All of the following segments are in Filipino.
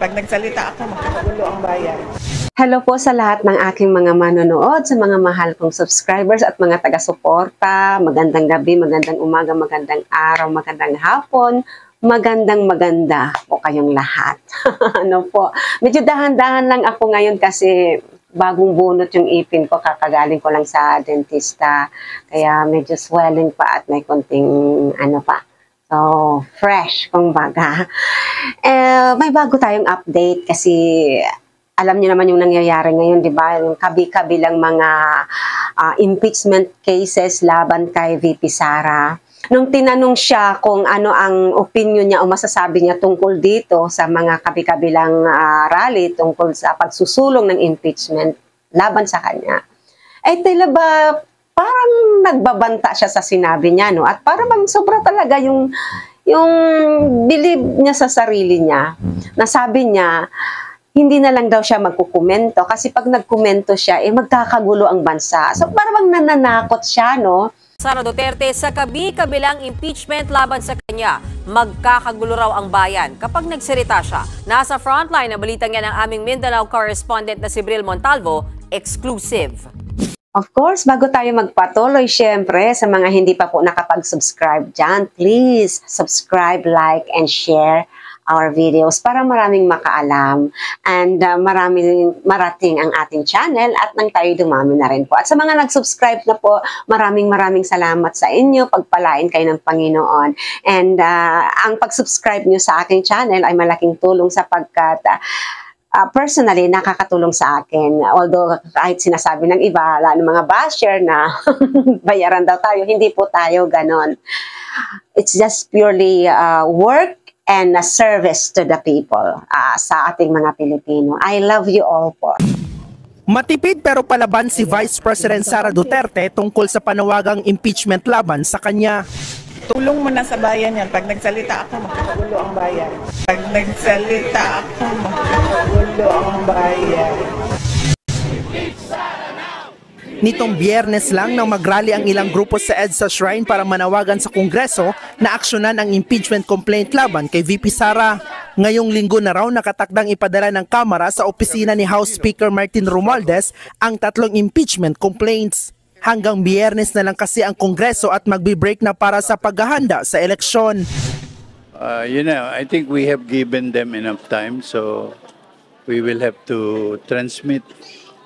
Pag nagsalita ako, makakagulo ang bayan. Hello po sa lahat ng aking mga manonood, sa mga mahal kong subscribers at mga taga-suporta. Magandang gabi, magandang umaga, magandang araw, magandang hapon, maganda po kayong lahat. Ano po? Medyo dahan-dahan lang ako ngayon kasi bagong bunot yung ipin ko, kakagaling ko lang sa dentista. Kaya medyo swelling pa at may konting ano pa. So, fresh, kumbaga. May bago tayong update kasi alam niyo naman yung nangyayari ngayon, di ba? Yung kabi-kabilang mga impeachment cases laban kay VP Sara. Nung tinanong siya kung ano ang opinion niya o masasabi niya tungkol dito sa mga kabi-kabilang rally tungkol sa pagsusulong ng impeachment laban sa kanya, ay tila ba parang nagbabanta siya sa sinabi niya, no? At parang bang sobra talaga yung believe niya sa sarili niya. Nasabi niya, hindi na lang daw siya magkukomento kasi pag nagkomento siya, magkakagulo ang bansa. So parang nananakot siya, no? Sara Duterte sa kabi-kabilang impeachment laban sa kanya, magkakagulo raw ang bayan kapag nagsalita siya. Nasa frontline na balitang yan ang aming Mindanao correspondent na si Bril Montalvo, exclusive. Of course, bago tayo magpatuloy, syempre, sa mga hindi pa po nakapag-subscribe dyan, please subscribe, like, and share our videos para maraming makaalam and marating ang ating channel at nang tayo dumami na rin po. At sa mga nag-subscribe na po, maraming salamat sa inyo. Pagpalain kayo ng Panginoon. And ang pag-subscribe nyo sa aking channel ay malaking tulong sapagkat personally, nakakatulong sa akin. Although, kahit sinasabi ng iba, lalo mga basher na bayaran daw tayo, hindi po tayo ganon. It's just purely work and a service to the people sa ating mga Pilipino. I love you all po. Matipid pero palaban si Vice President Sara Duterte tungkol sa panawagang impeachment laban sa kanya. Tulong mo na sa bayan yan. Pag nagsalita ako, makakagulo ang bayan. Pag nagsalita ako, makakagulo ang bayan. Nitong Biyernes lang nang magrally ang ilang grupo sa EDSA Shrine para manawagan sa Kongreso na aksyonan ang impeachment complaint laban kay VP Sara. Ngayong linggo na raw nakatakdang ipadala ng Kamara sa opisina ni House Speaker Martin Romualdez ang 3 impeachment complaints. Hanggang Biyernes na lang kasi ang Kongreso at magbe-break na para sa paghahanda sa eleksyon. I think we have given them enough time, so we will have to transmit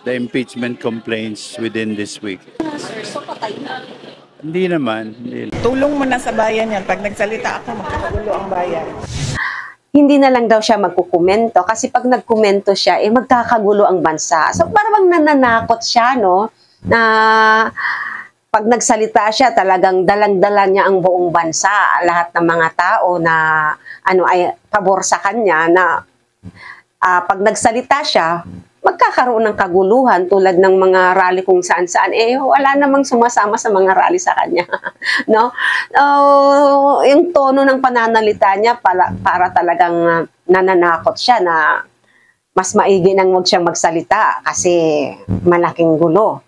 the impeachment complaints within this week. Hindi naman. Tulong mo na sa bayan yan. Pag nagsalita ako, makakagulo ang bayan. Hindi na lang daw siya magkukomento kasi pag nagkomento siya, magkakagulo ang bansa. So parang nananakot siya, no? Na pag nagsalita siya, talagang dalang-dala niya ang buong bansa. Lahat ng mga tao na ay pabor sa kanya na pag nagsalita siya, magkakaroon ng kaguluhan tulad ng mga rally kung saan-saan. Wala namang sumasama sa mga rally sa kanya. No? Yung tono ng pananalita niya para talagang nananakot siya na mas maigi nang huwag siyang magsalita kasi malaking gulo.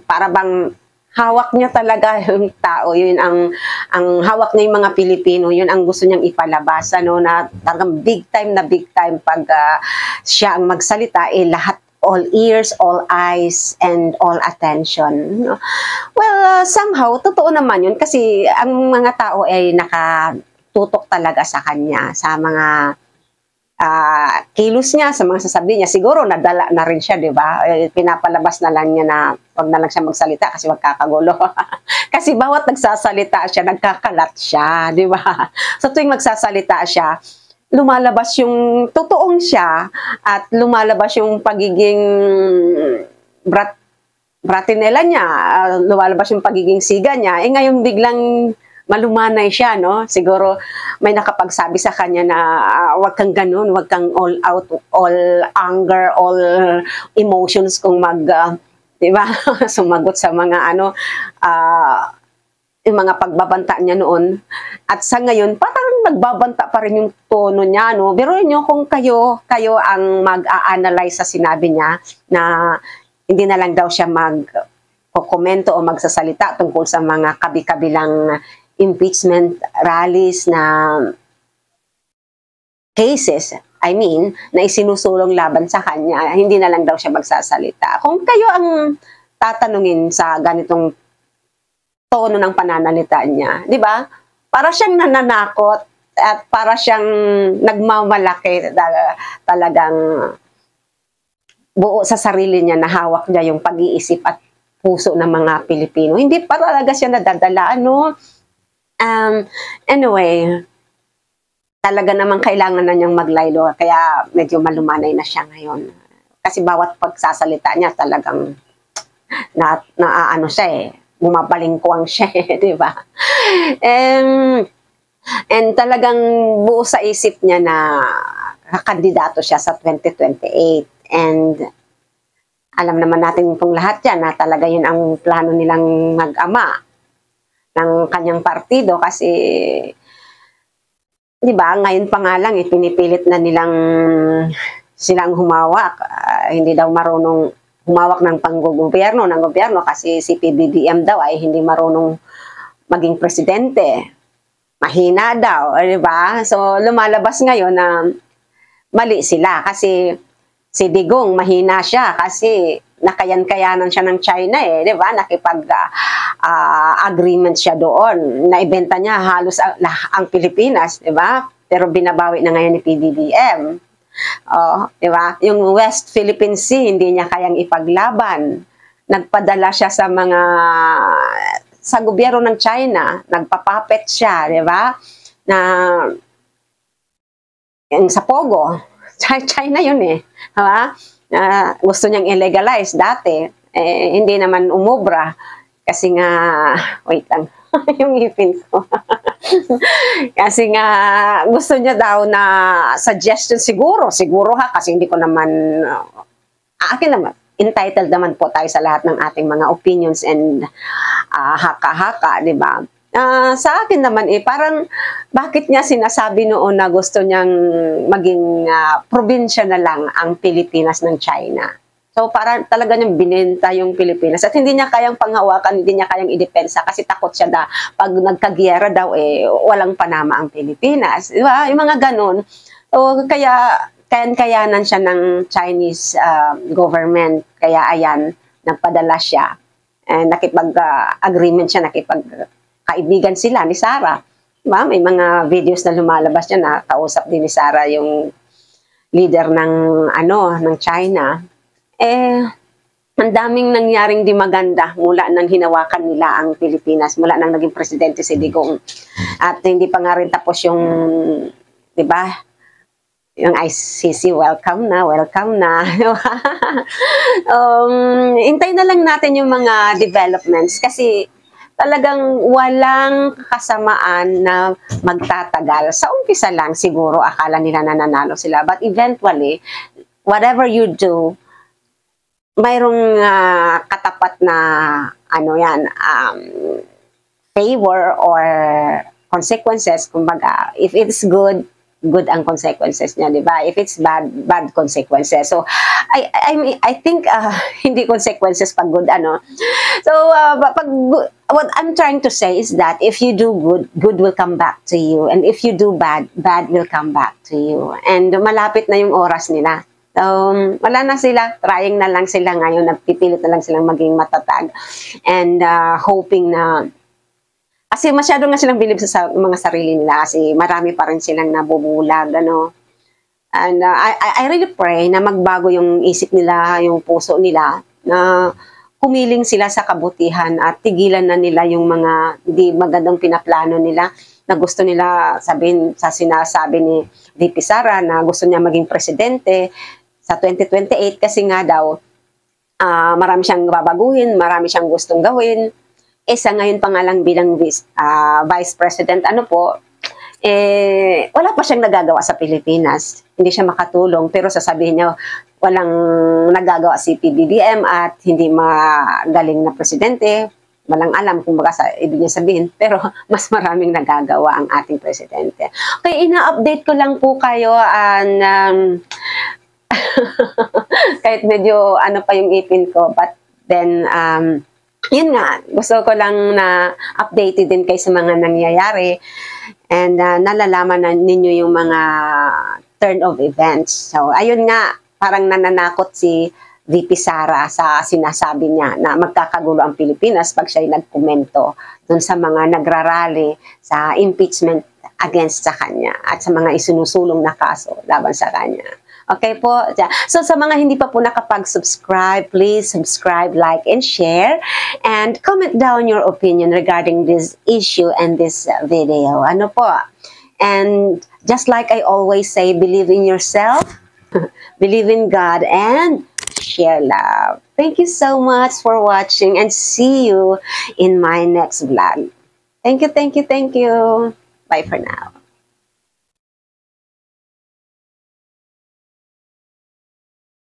Para bang hawak niya talaga yung tao, yun ang hawak niya yung mga Pilipino, yun ang gusto niyang ipalabas, na talagang big time pag siya ang magsalita, lahat, all ears, all eyes, and all attention. Well, somehow, totoo naman yun kasi ang mga tao ay nakatutok talaga sa kanya, sa mga kilos niya, sa mga sasabihin niya. Siguro nadala na rin siya, di ba? Pinapalabas na lang niya na wag na lang siya magsalita kasi magkakagulo. Kasi bawat nagsasalita siya, nagkakalat siya, di ba? So tuwing magsasalita siya, lumalabas yung totoong siya at lumalabas yung pagiging bratinela niya, lumalabas yung pagiging siga niya. Ngayon biglang malumanay siya, no? Siguro may nakapagsabi sa kanya na wag kang ganun, wag kang all out, all anger, all emotions kung di ba? Sumagot sa mga yung mga pagbabanta niya noon. At sa ngayon, parang nagbabanta pa rin yung tono niya, no? Pero niyo kung kayo ang mag-a-analyze sa sinabi niya na hindi na lang daw siya mag-komento o magsasalita tungkol sa mga kabi-kabilang impeachment rallies na cases, na isinusulong laban sa kanya, hindi na lang daw siya magsasalita. Kung kayo ang tatanungin sa ganitong tono ng pananalita niya, di ba? Para siyang nananakot at para siyang nagmamalaki, talagang buo sa sarili niya na hawak niya yung pag-iisip at puso ng mga Pilipino. Hindi pa talaga siya nadadala, ano? Anyway, talaga naman kailangan na niyang maglaylo, kaya medyo malumanay na siya ngayon. Kasi bawat pagsasalita niya talagang ano siya bumabalingkuang siya di ba? And talagang buo sa isip niya na kandidato siya sa 2028. And alam naman natin itong lahat yan na talaga yun ang plano nilang mag-ama ng kanyang partido kasi di ba, ngayon pa nga lang, pinipilit na silang humawak. Hindi daw marunong humawak ng gobyerno kasi si PBBM daw ay hindi marunong maging presidente. Mahina daw, di ba? So, lumalabas ngayon na mali sila kasi si Digong mahina siya kasi nakayan-kayanan siya ng China di ba? Agreement siya doon. Naibenta niya halos ang Pilipinas, di ba? Pero binabawi na ngayon ni PBBM. Di ba? Yung West Philippine Sea hindi niya kayang ipaglaban. Nagpadala siya sa gobyerno ng China, nagpapapet siya, di ba? Na yung sa Pogo, China yun di ba? Gusto niyang illegalize dati, hindi naman umubra kasi nga, wait lang, yung ngipin ko. Kasi nga, gusto niya daw na suggestion siguro kasi hindi ko naman, akin naman, entitled naman po tayo sa lahat ng ating mga opinions and haka-haka, di ba? Sa akin naman parang bakit niya sinasabi noon na gusto niyang maging probinsya na lang ang Pilipinas ng China. So parang talaga niyang binenta yung Pilipinas at hindi niya kayang panghawakan, hindi niya kayang idepensa kasi takot siya pag nagkagyera daw walang panama ang Pilipinas. Di ba? Yung mga ganun. So kaya kayanan siya ng Chinese government. Kaya ayan, nagpadala siya. Nakipag-agreement siya, kaibigan sila ni Sara. Diba? May mga videos na lumalabas niya na kausap din ni Sara yung leader ng China. Ang daming nangyaring di maganda mula nang hinawakan nila ang Pilipinas, mula nang naging presidente si Digong. At hindi pa nga rin tapos yung, di ba, yung ICC, welcome na. Hintay na lang natin yung mga developments kasi talagang walang kasamaan na magtatagal. Sa umpisa lang, siguro, akala nila nananalo sila. But eventually, whatever you do, mayroong katapat na, favor or consequences. Kumbaga, if it's good ang consequences niya, di ba? If it's bad consequences. So, I think hindi consequences pag good, So, what I'm trying to say is that if you do good will come back to you. And if you do bad will come back to you. And malapit na yung oras nila. So, wala na sila. Trying na lang sila ngayon. Nagpipilit na lang silang maging matatag. And hoping na kasi masyado nga silang bilib sa mga sarili nila kasi marami pa rin silang nabubulag, And I really pray na magbago yung isip nila, yung puso nila, na humiling sila sa kabutihan at tigilan na nila yung mga di magandang pinaplano nila na gusto nila sabihin sa sinasabi ni VP Sara na gusto niya maging presidente sa 2028 kasi nga daw marami siyang babaguhin, marami siyang gustong gawin. Sa ngayon pa nga lang bilang Vice President, wala pa siyang nagagawa sa Pilipinas. Hindi siya makatulong, pero sasabihin niya, walang nagagawa si PBBM at hindi magaling na presidente. Walang alam kung baka ibig niya sabihin, pero mas maraming nagagawa ang ating presidente. Okay, ina-update ko lang po kayo kahit medyo pa yung ipin ko, but then, yun nga, gusto ko lang na updated din kayo sa mga nangyayari and nalalaman na ninyo yung mga turn of events. So, ayun nga, parang nananakot si VP Sara sa sinasabi niya na magkakagulo ang Pilipinas pag siya'y nagkomento dun sa mga nagrarally sa impeachment against sa kanya at sa mga isinusulong na kaso laban sa kanya. Okay po? So sa mga hindi pa po nakapag-subscribe, please subscribe, like, and share. And comment down your opinion regarding this issue and this video. Ano po? And just like I always say, believe in yourself, believe in God, and share love. Thank you so much for watching and see you in my next vlog. Thank you, thank you, thank you. Bye for now.